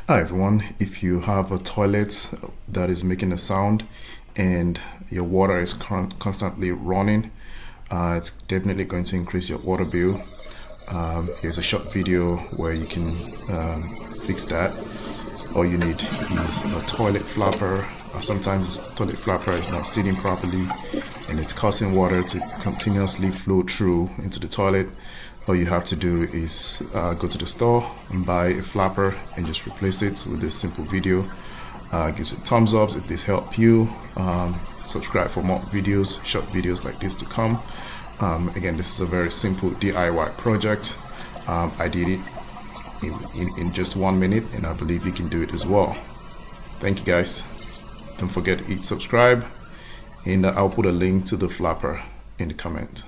Hi everyone, if you have a toilet that is making a sound and your water is constantly running, it's definitely going to increase your water bill. Here's a short video where you can fix that. All you need is a toilet flapper. Sometimes this toilet flapper is not sitting properly and it's causing water to continuously flow through into the toilet. All you have to do is go to the store and buy a flapper and just replace it with this simple video. Gives you a thumbs up if this helped you. Subscribe for more videos, short videos like this to come. Again, this is a very simple DIY project. I did it in just 1 minute, and I believe you can do it as well. Thank you guys. Don't forget to hit subscribe, and I'll put a link to the flapper in the comment.